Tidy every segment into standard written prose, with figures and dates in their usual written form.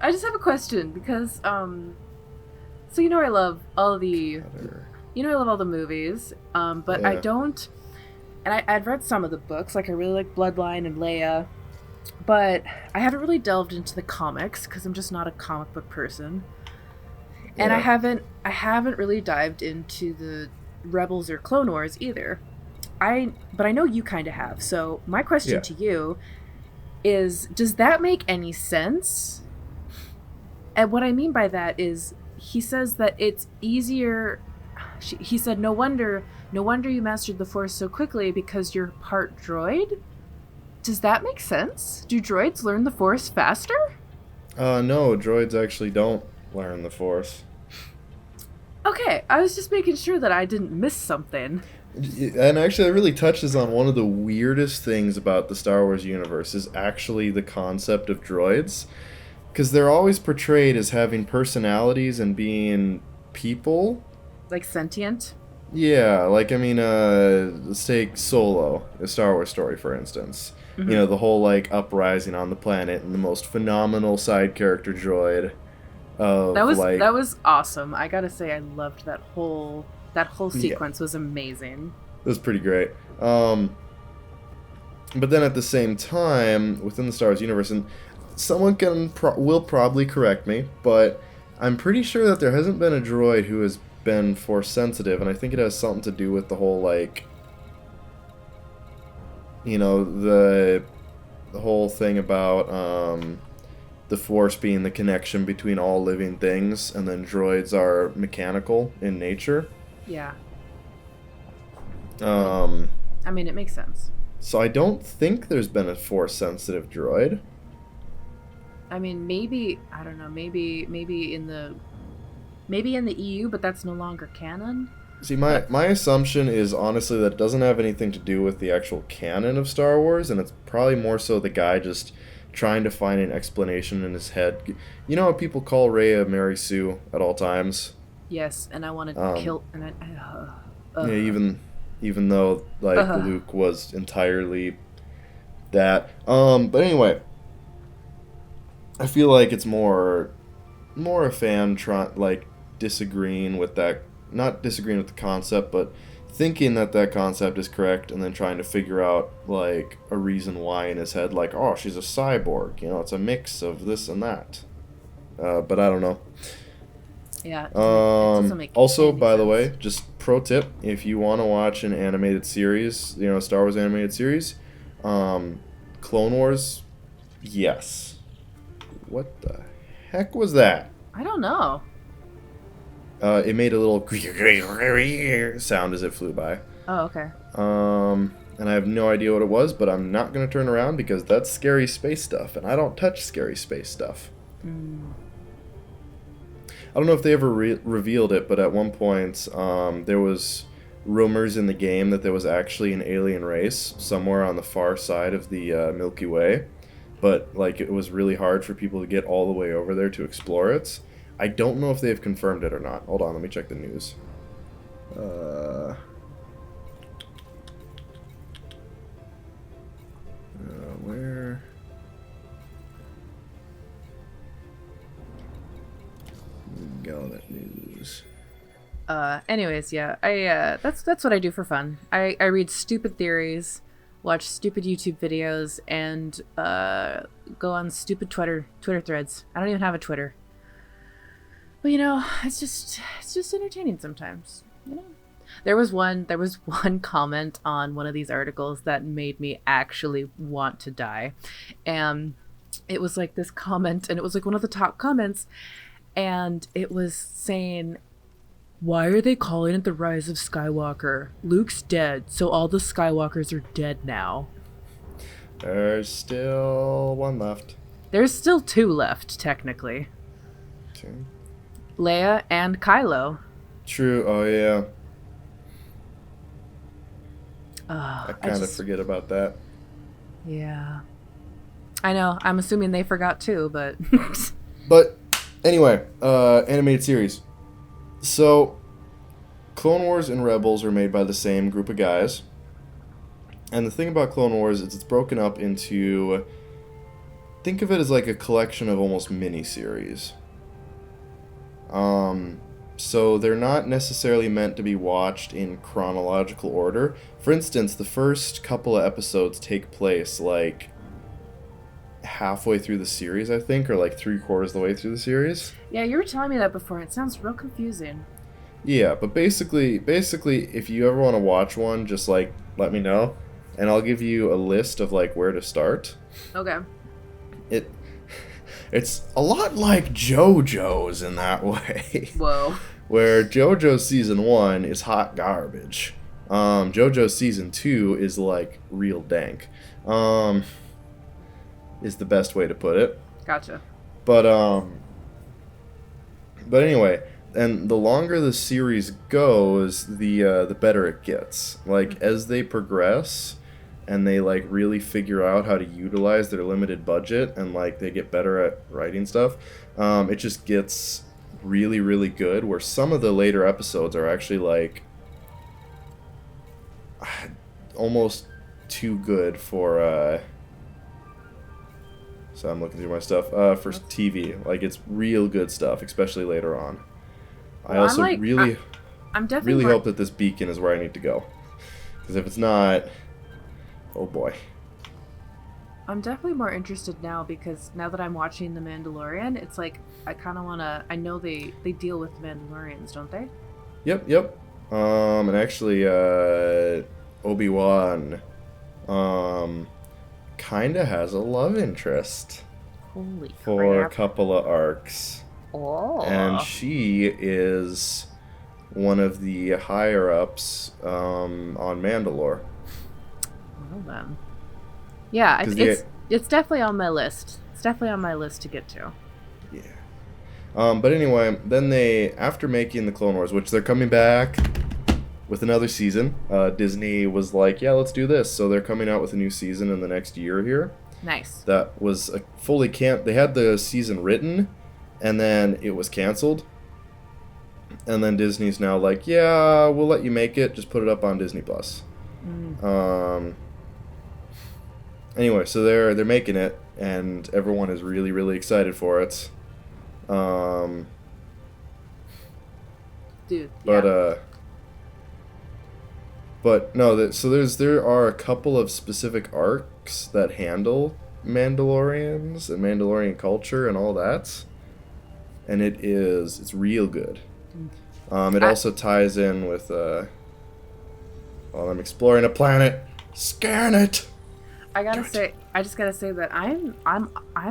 I just have a question because so I love all the Better. I love all the movies, but I Yeah. don't. And I've read some of the books, like I really like Bloodline and Leia, but I haven't really delved into the comics because I'm just not a comic book person, and Yeah. I haven't really dived into the Rebels or Clone Wars either. But I know you kind of have. So my question Yeah. to you is, does that make any sense? And what I mean by that is, he says that it's easier. He said, no wonder you mastered the Force so quickly because you're part droid. Does that make sense? Do droids learn the Force faster? No, droids actually don't learn the Force. Okay, I was just making sure that I didn't miss something. And actually, it really touches on one of the weirdest things about the Star Wars universe is actually the concept of droids. Because they're always portrayed as having personalities and being people. Like sentient? Yeah, like, I mean, let's take Solo, a Star Wars story, for instance. You Mm-hmm. know, the whole, like, uprising on the planet and the most phenomenal side character droid of, like, That was awesome. I gotta say, I loved that whole yeah, sequence was amazing. it was pretty great. Um, but then at the same time, within the Star Wars universe, and someone will probably correct me, but I'm pretty sure that there hasn't been a droid who has been force sensitive, and I think it has something to do with the whole like, you know, the whole thing about the force being the connection between all living things, and then droids are mechanical in nature. Yeah. I mean, Um, it makes sense. so I don't think there's been a force sensitive droid. I mean, maybe I don't know. Maybe in the EU, but that's no longer canon. See, But my assumption is honestly that it doesn't have anything to do with the actual canon of Star Wars, and it's probably more so the guy just trying to find an explanation in his head. You know how people call Rey Mary Sue at all times? yes, and I want to Um, kill and yeah, uh, even though like uh, Luke was entirely that. But anyway, I feel like it's more a fan like disagreeing with that, not disagreeing with the concept, but thinking that that concept is correct, and then trying to figure out like a reason why in his head, like, oh, she's a cyborg, you know, it's a mix of this and that. But I don't know. yeah, it doesn't make Also, any by the sense. way, just pro tip: if you want to watch an animated series, you know, Star Wars animated series, um, Clone Wars, yes. What the heck was that? I don't know. It made a little sound as it flew by. Oh, okay. And I have no idea what it was, but I'm not going to turn around because that's scary space stuff, and I don't touch scary space stuff. Mm. I don't know if they ever revealed it, but at one point, there was rumors in the game that there was actually an alien race somewhere on the far side of the Milky Way, but like it was really hard for people to get all the way over there to explore it. I don't know if they've confirmed it or not. Hold on, let me check the news. Uh, where? Galnet News. Anyways, yeah, I that's what I do for fun. I read stupid theories, watch stupid YouTube videos, and go on stupid Twitter threads. I don't even have a Twitter. But it's just entertaining sometimes. You know. There was one comment on one of these articles that made me actually want to die. And it was like this comment, and it was like one of the top comments, and it was saying, why are they calling it the Rise of Skywalker? Luke's dead, so all the Skywalkers are dead now. There's still one left. There's still two left, technically. Two. Leia and Kylo. True. Oh yeah. I I kind of just, forget about that. yeah. I know, I'm assuming they forgot too, but. But anyway, animated series. So, Clone Wars and Rebels are made by the same group of guys. And the thing about Clone Wars is it's broken up into think of it as like a collection of almost mini-series. So they're not necessarily meant to be watched in chronological order. For instance, the first couple of episodes take place like halfway through the series, I think, or like 3/4 of the way through the series. Yeah, you were telling me that before. It sounds real confusing. Yeah, but basically, if you ever want to watch one, just like let me know, and I'll give you a list of like where to start. Okay. It's a lot like JoJo's in that way. Whoa. Where JoJo's season 1 is hot garbage. JoJo's season 2 is like real dank. Is the best way to put it. Gotcha. But anyway, and the longer the series goes, the better it gets. Like as they progress and they like really figure out how to utilize their limited budget and like they get better at writing stuff, it just gets really, really good, where some of the later episodes are actually like almost too good for so I'm looking through my stuff for TV. Like it's real good stuff, especially later on. I also I'm definitely really hope that this beacon is where I need to go, because if it's not, oh boy. I'm definitely more interested now, because now that I'm watching The Mandalorian, it's like I kind of want to. I know they deal with the Mandalorians, don't they? Yep. And actually, Obi-Wan, kind of has a love interest. Holy for crap. a couple of arcs. Oh. And she is one of the higher ups on Mandalore. Well then. Yeah, it's definitely on my list. It's definitely on my list to get to. Yeah. But anyway, then after making the Clone Wars, which they're coming back with another season, Disney was like, yeah, let's do this. So they're coming out with a new season in the next year here. Nice. That was a fully they had the season written, and then it was canceled. And then Disney's now like, yeah, we'll let you make it. Just put it up on Disney Plus. Anyway, so they're making it, and everyone is really, really excited for it. Dude, yeah. But no, so there are a couple of specific arcs that handle Mandalorians and Mandalorian culture and all that, and it's real good. It also ties in with while I'm exploring a planet, scan it. I just gotta say that I'm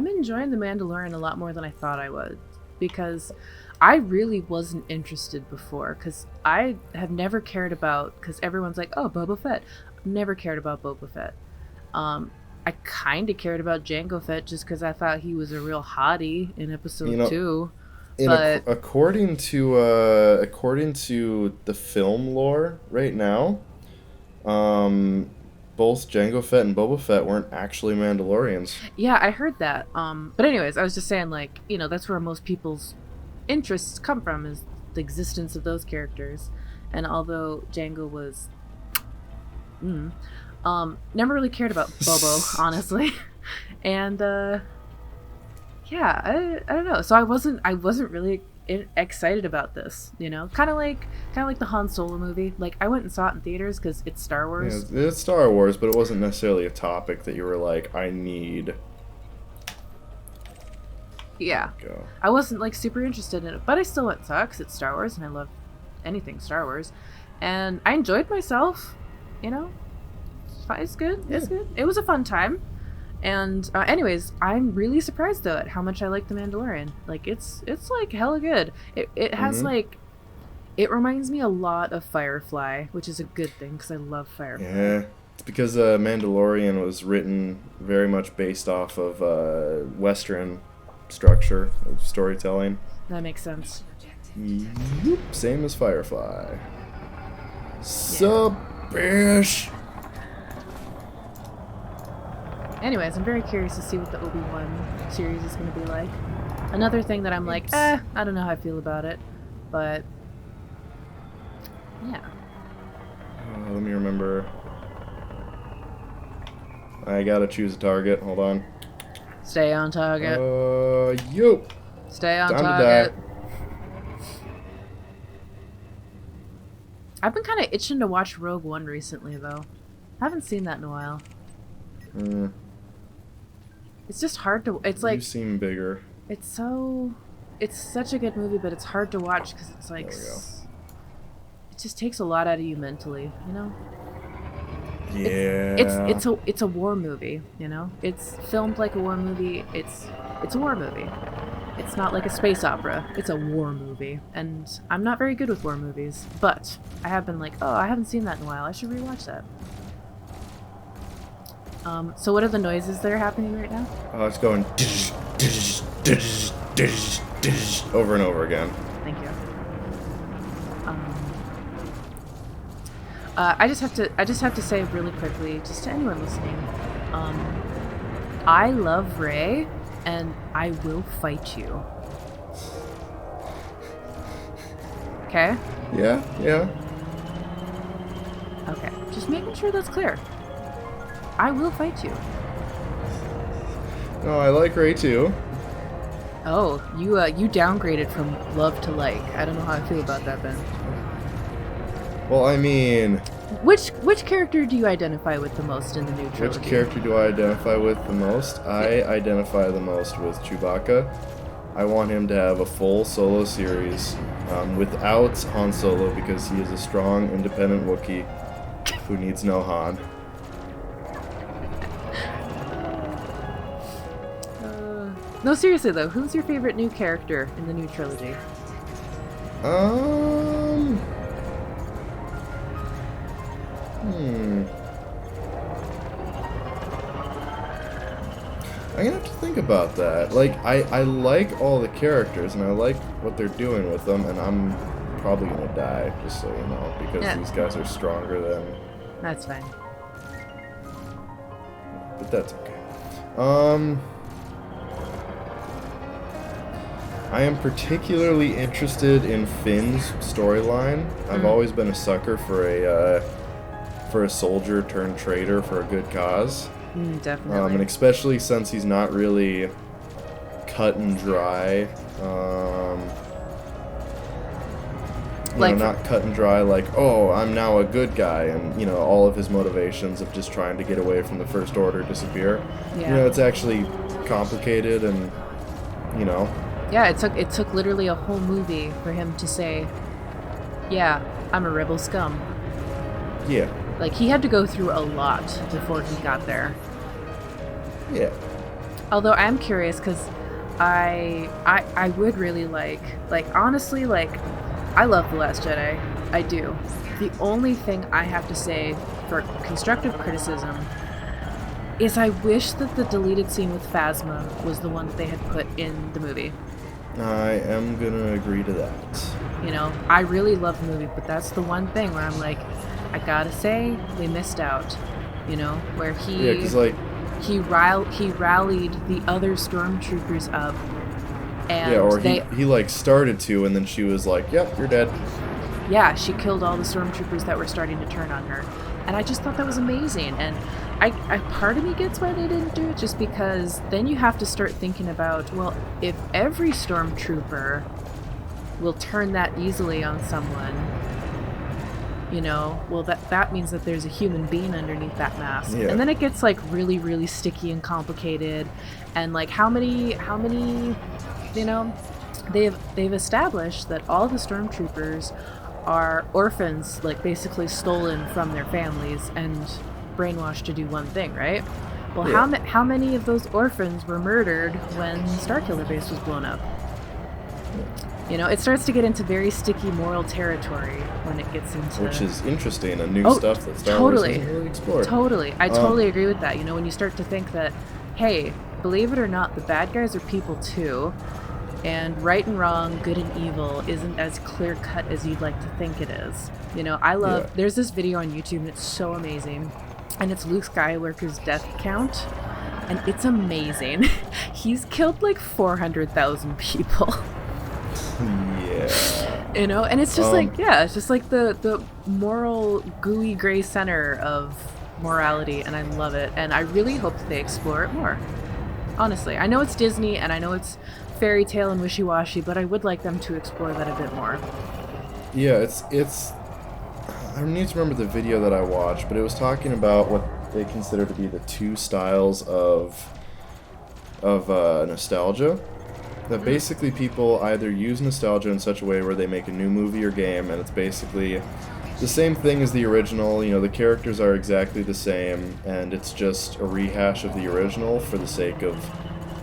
enjoying The Mandalorian a lot more than I thought I would, because I really wasn't interested before, because I have never cared about, because everyone's like, oh, Boba Fett. I've never cared about Boba Fett. I kind of cared about Jango Fett just because I thought he was a real hottie in episode 2. But according to the film lore right now, both Jango Fett and Boba Fett weren't actually Mandalorians. Yeah, I heard that. But anyways, I was just saying, like, that's where most people's interests come from, is the existence of those characters. And although Jango was never really cared about Bobo, honestly. And yeah, I don't know. So I wasn't really excited about this, kind of like the Han Solo movie. Like, I went and saw it in theaters because it's Star Wars. Yeah, it's Star Wars, but it wasn't necessarily a topic that you were like, I need. Yeah, go. I wasn't like super interested in it, but I still went and saw it because it's Star Wars, and I love anything Star Wars, and I enjoyed myself. It's good. Yeah. It's good. It was a fun time. And anyways, I'm really surprised though at how much I like The Mandalorian. Like, it's like hella good. It has like, it reminds me a lot of Firefly, which is a good thing because I love Firefly. Yeah, it's because Mandalorian was written very much based off of Western structure of storytelling. That makes sense. Yep, same as Firefly. Subish. Anyways, I'm very curious to see what the Obi-Wan series is going to be like. Another thing that I'm like, I don't know how I feel about it, but yeah. Let me remember. I gotta choose a target. Hold on. Stay on target. Yo. Stay on Time target. to die. I've been kind of itching to watch Rogue One recently, though. Haven't seen that in a while. It's just hard to. It's like You seem bigger. it's so. It's such a good movie, but it's hard to watch because it's like. There we go. It just takes a lot out of you mentally, you know. Yeah. It's a war movie, you know. It's filmed like a war movie. It's a war movie. It's not like a space opera. It's a war movie, and I'm not very good with war movies. But I have been like, oh, I haven't seen that in a while. I should rewatch that. So what are the noises that are happening right now? Oh, it's going over and over again. Thank you. I just have to say really quickly, just to anyone listening, I love Rey, and I will fight you. Okay? Yeah, yeah. Okay. Just making sure that's clear. I will fight you. No, I like Rey too. Oh, you downgraded from love to like. I don't know how I feel about that, Ben. Well, I mean, Which character do you identify with the most in the new trilogy? which character do I identify with the most? I identify the most with Chewbacca. I want him to have a full solo series without Han Solo because he is a strong, independent Wookiee who needs no Han. No, seriously though, who's your favorite new character in the new trilogy? I'm gonna have to think about that. Like, I like all the characters, and I like what they're doing with them, and I'm probably gonna die, just so you know, because Yeah. these guys are stronger than... That's fine. But that's okay. I am particularly interested in Finn's storyline. I've always been a sucker for a soldier turned traitor for a good cause. Definitely. And especially since he's not really cut and dry. Not cut and dry like, oh, I'm now a good guy, and, you know, all of his motivations of just trying to get away from the First Order disappear. Yeah. You know, it's actually complicated and, you know. Yeah, it took literally a whole movie for him to say, yeah, I'm a rebel scum. Yeah. Like, he had to go through a lot before he got there. Yeah. Although I'm curious, because I would really like, honestly, like, I love The Last Jedi. I do. The only thing I have to say for constructive criticism is I wish that the deleted scene with Phasma was the one that they had put in the movie. I am gonna agree to that. You know, I really love the movie, but that's the one thing where I'm like, I gotta say, they missed out. You know, where Yeah, because, like... he rallied the other stormtroopers up, and Yeah, or he like, started to, and then she was like, yep, you're dead. Yeah, she killed all the stormtroopers that were starting to turn on her. And I just thought that was amazing. And I part of me gets why they didn't do it, just because then you have to start thinking about, well, if every stormtrooper will turn that easily on someone, you know, well, that means that there's a human being underneath that mask. Yeah. And then it gets, like, really, really sticky and complicated. And, like, how many, you know, they've established that all the stormtroopers are orphans, like, basically stolen from their families and brainwashed to do one thing, right? Well, Yeah. how many of those orphans were murdered when Starkiller Base was blown up? You know, it starts to get into very sticky moral territory when it gets into... Which is interesting and new stuff that Star Wars hasn't really explored. Totally. I totally agree with that. You know, when you start to think that, hey, believe it or not, the bad guys are people too, and right and wrong, good and evil isn't as clear-cut as you'd like to think it is. You know, I love... Yeah. There's this video on YouTube, and it's so amazing, and it's Luke Skywalker's death count, and it's amazing. He's killed like 400,000 people. Yeah. You know, and it's just like, yeah, it's just like the moral gooey gray center of morality, and I love it, and I really hope that they explore it more. Honestly, I know it's Disney and I know it's fairy tale and wishy-washy, but I would like them to explore that a bit more. Yeah, it's. I need to remember the video that I watched, but it was talking about what they consider to be the two styles of nostalgia. That basically people either use nostalgia in such a way where they make a new movie or game, and it's basically the same thing as the original. You know, the characters are exactly the same, and it's just a rehash of the original for the sake of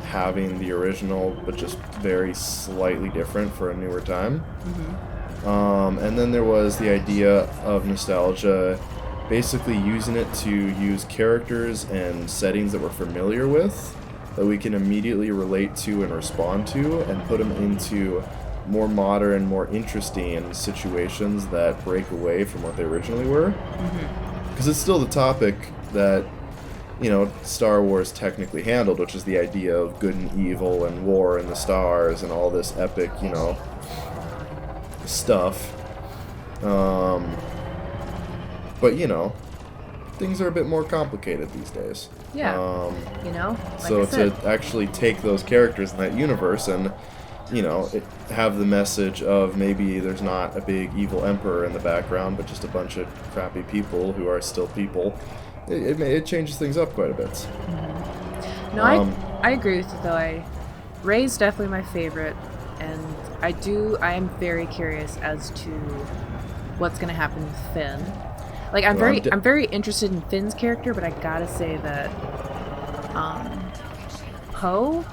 having the original, but just very slightly different for a newer time. And then there was the idea of nostalgia, basically using it to use characters and settings that we're familiar with, that we can immediately relate to and respond to, and put them into more modern, more interesting situations that break away from what they originally were. Because it's still the topic that, you know, Star Wars technically handled, which is the idea of good and evil and war and the stars and all this epic, you know, stuff. But, you know, things are a bit more complicated these days. Yeah. You know, like so I said. to actually take those characters in that universe and, you know, have the message of maybe there's not a big evil emperor in the background, but just a bunch of crappy people who are still people, it changes things up quite a bit. No, I agree with you though. Rey's definitely my favorite, and I am very curious as to what's gonna happen with Finn. Like I'm very interested in Finn's character, but I gotta say that Poe,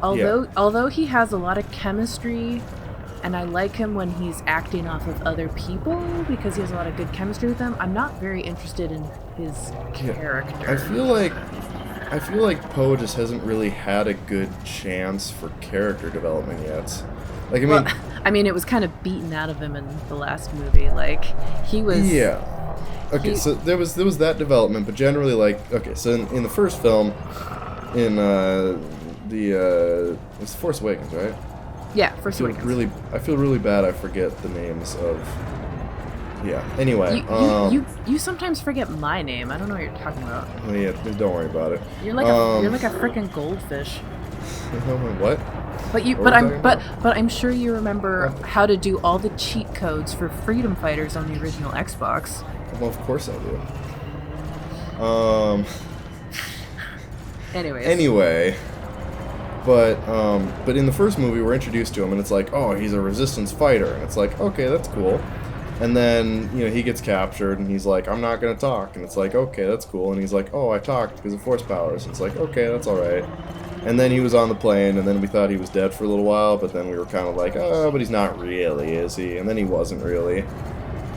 although he has a lot of chemistry, and I like him when he's acting off of other people because he has a lot of good chemistry with them, I'm not very interested in his character. I feel like Poe just hasn't really had a good chance for character development yet. Like, I mean, it was kind of beaten out of him in the last movie. Like, he was... Yeah. Okay, so there was that development, but generally, like, okay, so in the first film, in it's Force Awakens, right? Yeah, Force Awakens. I feel really bad I forget the names of... Yeah, anyway. You sometimes forget my name. I don't know what you're talking about. Yeah, don't worry about it. You're like a freaking goldfish. What? But I'm sure you remember how to do all the cheat codes for Freedom Fighters on the original Xbox. Well, of course I do. Anyway, but in the first movie we're introduced to him and it's like, oh, he's a resistance fighter, and it's like, okay, that's cool. And then, you know, he gets captured and he's like, I'm not gonna talk, and it's like, okay, that's cool. And he's like, oh, I talked because of force powers. And it's like, okay, that's alright. And then he was on the plane, and then we thought he was dead for a little while, but then we were kind of like, oh, but he's not really, is he? And then he wasn't really.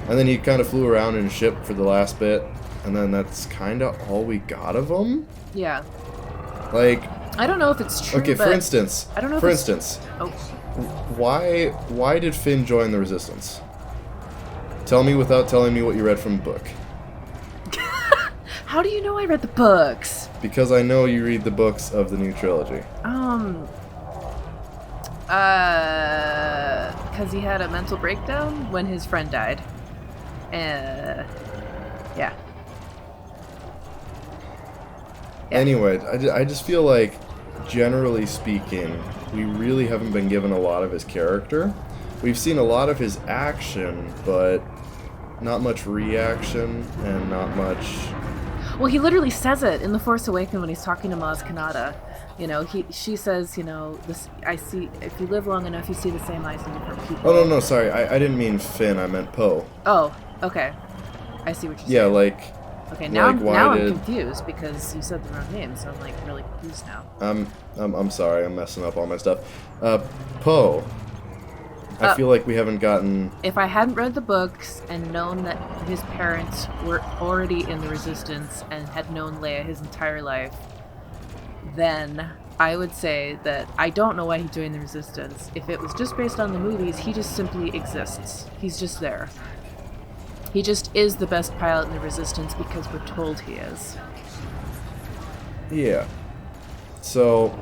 And then he kind of flew around in a ship for the last bit, and then that's kind of all we got of him? Yeah. Like... I don't know if it's true, okay, but for instance... I don't know if For instance... Oh. Why did Finn join the Resistance? Tell me without telling me what you read from the book. How do you know I read the books? Because I know you read the books of the new trilogy. Because he had a mental breakdown when his friend died. Yeah. Anyway, I just feel like, generally speaking, we really haven't been given a lot of his character. We've seen a lot of his action, but not much reaction and not much... Well, he literally says it in The Force Awakens when he's talking to Maz Kanata. You know, she says, you know, this. I see. If you live long enough, you see the same eyes in different people. Oh no, sorry. I didn't mean Finn. I meant Poe. Oh, okay. I see what you're saying. Yeah, like. Okay, now I'm confused because you said the wrong name, so I'm like really confused now. I'm sorry. I'm messing up all my stuff. Poe. I feel like we haven't gotten... If I hadn't read the books and known that his parents were already in the Resistance and had known Leia his entire life, then I would say that I don't know why he joined the Resistance. If it was just based on the movies, he just simply exists. He's just there. He just is the best pilot in the Resistance because we're told he is. Yeah. So,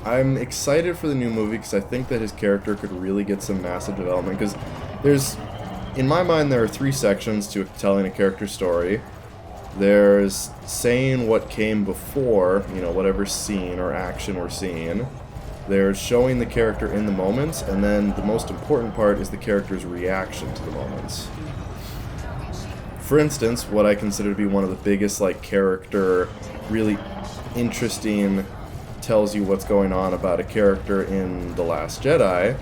I'm excited for the new movie because I think that his character could really get some massive development. Because in my mind, there are 3 sections to telling a character story. There's saying what came before, you know, whatever scene or action we're seeing. There's showing the character in the moment, and then the most important part is the character's reaction to the moments. For instance, what I consider to be one of the biggest, like, character, really interesting, tells you what's going on about a character in The Last Jedi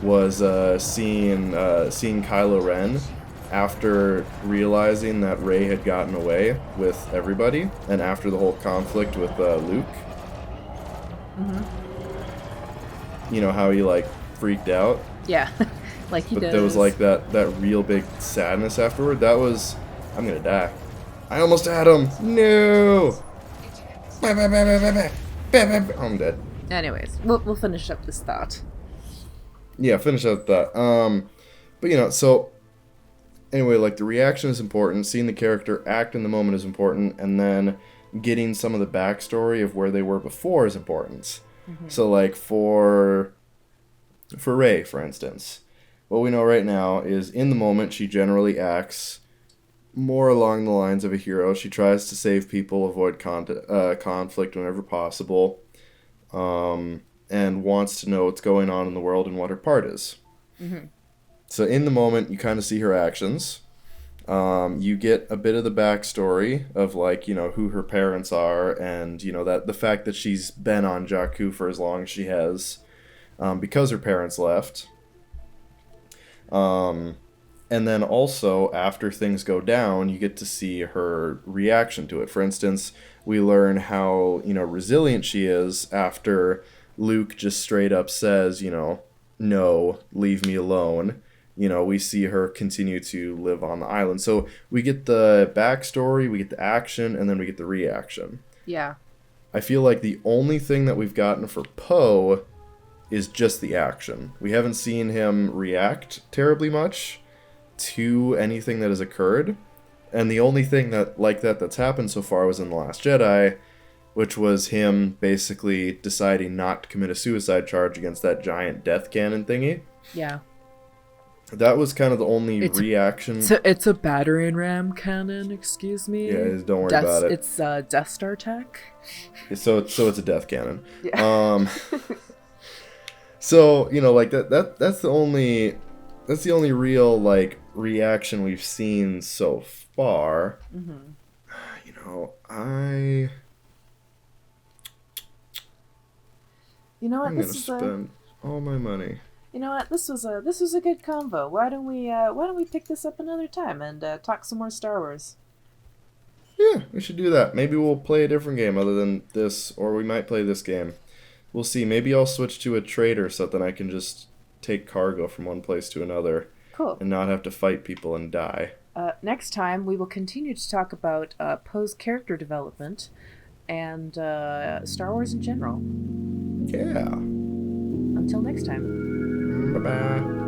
was seeing Kylo Ren after realizing that Rey had gotten away with everybody, and after the whole conflict with Luke. You know how he, like, freaked out? Yeah, like he But does. there was, like, that real big sadness afterward. That was, I'm gonna die. I almost had him! No! I'm dead. Anyways, we'll finish up this thought. Yeah, finish up that. But, you know, so... Anyway, like, the reaction is important, seeing the character act in the moment is important, and then getting some of the backstory of where they were before is important. So, like, for Rey, for instance, what we know right now is in the moment she generally acts more along the lines of a hero. She tries to save people, avoid conflict whenever possible, and wants to know what's going on in the world and what her part is. So in the moment, you kind of see her actions. You get a bit of the backstory of, like, you know, who her parents are, and, you know, that the fact that she's been on Jakku for as long as she has, because her parents left. And then also, after things go down, you get to see her reaction to it. For instance, we learn how, you know, resilient she is after Luke just straight up says, you know, no, leave me alone. You know, we see her continue to live on the island. So we get the backstory, we get the action, and then we get the reaction. Yeah. I feel like the only thing that we've gotten for Poe is just the action. We haven't seen him react terribly much to anything that has occurred. And the only thing that like that's happened so far was in The Last Jedi, which was him basically deciding not to commit a suicide charge against that giant death cannon thingy. Yeah. That was kind of the only reaction. It's a battering ram cannon, excuse me. Yeah, don't worry about it. It's Death Star tech. So it's a death cannon. Yeah. So, you know, like that's the only real, like, reaction we've seen so far. You know, You know what? I'm gonna spend all my money. You know what? This was a good convo. Why don't we pick this up another time and talk some more Star Wars? Yeah, we should do that. Maybe we'll play a different game other than this, or we might play this game. We'll see. Maybe I'll switch to a trader so that I can just take cargo from one place to another. Cool. And not have to fight people and die. Next time, we will continue to talk about Poe's character development and Star Wars in general. Yeah. Until next time. Bye-bye.